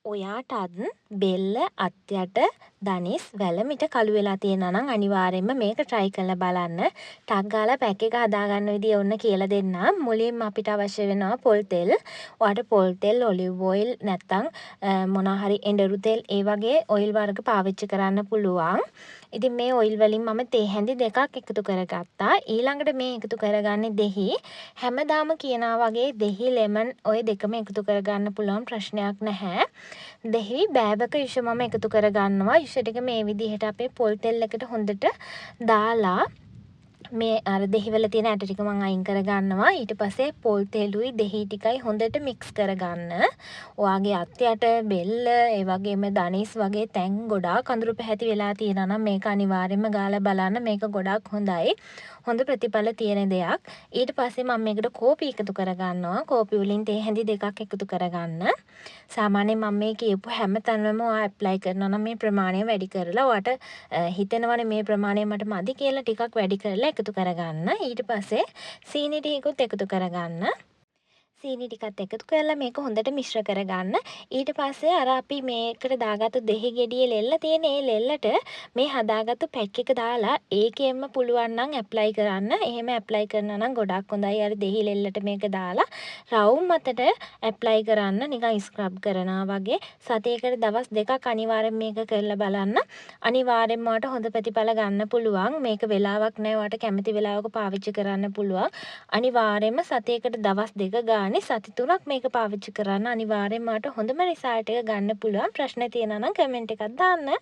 ඔයාටත් බෙල්ල අත් යට දනිස් වැලමිට කළු වෙලා තියෙනවා නම් අනිවාර්යයෙන්ම මේක try කරලා බලන්න. ටක් ගාලා පැක් එක හදාගන්න විදිය ඔන්න කියලා දෙන්නම්. මුලින්ම අපිට අවශ්‍ය වෙනවා පොල් තෙල්. ඔයාට පොල් තෙල්, ඔලිව් ඔයිල් නැත්තම් මොනවා හරි එඬරු තෙල් ඒ වගේ ඔයිල් වර්ග පාවිච්චි කරන්න පුළුවන්. ඉතින් මේ ඔයිල් වලින් මම තේ හැඳි දෙකක් එකතු කරගත්තා. ඊළඟට මේ එකතු කරගන්නේ දෙහි. හැමදාම කියනවා වගේ දෙහි ලෙමන් ඔය දෙකම එකතු කරගන්න පුළුවන් ප්‍රශ්නයක් නැහැ. දෙහි බෑවක යුෂ මම එකතු කරගන්නවා. යුෂ ටික මේ විදිහට අපේ පොල් තෙල් එකට හොඳට දාලා මේ අර දෙහි වල තියෙන ඇට ටික මම අයින් කරගන්නවා. ඊට පස්සේ පොල් තෙලුයි දෙහි ටිකයි හොඳට මික්ස් කරගන්න. ඔයාගේ අත් යට බෙල්ල ඒ වගේම දනිස් වගේ තැන් ගොඩාක් අඳුරු පැහැති වෙලා තියෙනවා නම් මේක අනිවාර්යයෙන්ම ගාලා බලන්න. මේක ගොඩාක් හොඳයි. හොඳ ප්‍රතිඵල තියෙන දෙයක්. ඊට පස්සේ මම මේකට කෝපි එකතු කරගන්නවා. කෝපි වලින් තේ හැඳි දෙකක් එකතු කරගන්න. සාමාන්‍යයෙන් මම මේ කියපු හැම තැනම ඔයා ඇප්ලයි කරනවා නම් මේ ප්‍රමාණය වැඩි කරලා ඔයාට හිතෙනවනේ මේ ප්‍රමාණය මට මදි කියලා ටිකක් වැඩි කරලා එකතු කරගන්න. ඊට පස්සේ සීනි ටිකකුත් එකතු කරගන්න. සීනි ටිකත් එකතු කරලා මේක හොඳට මිශ්‍ර කරගන්න. ඊට පස්සේ අර අපි මේකට දාගත්තු දෙහි ගෙඩියේ ලෙල්ල තියෙන ඒ ලෙල්ලට මේ හදාගත්තු පැක් එක දාලා ඒකෙන්ම පුළුවන් නම් ඇප්ලයි කරන්න. එහෙම ඇප්ලයි කරනවා නම් ගොඩක් හොඳයි. අර දෙහි ලෙල්ලට මේක දාලා රවුම් මතට ඇප්ලයි කරන්න නිකන් ස්ක්‍රබ් කරනවා වගේ. සතියකට දවස් දෙකක් අනිවාර්යෙන් මේක කරලා බලන්න. අනිවාර්යෙන්ම ඔයාට හොඳ ප්‍රතිඵල ගන්න පුළුවන්. මේක වෙලාවක් නැහැ. ඔයාට කැමති වෙලාවක පාවිච්චි කරන්න පුළුවන්. අනිවාර්යෙන්ම සතියකට දවස් දෙක ගානේ සති 3ක් මේක පාවිච්චි කරන්න. අනිවාර්යෙන්ම ඔයාට හොඳම රිසල්ට් එක ගන්න පුළුවන්. ප්‍රශ්න තියෙනවා නම් කමෙන්ට් එකක් දාන්න.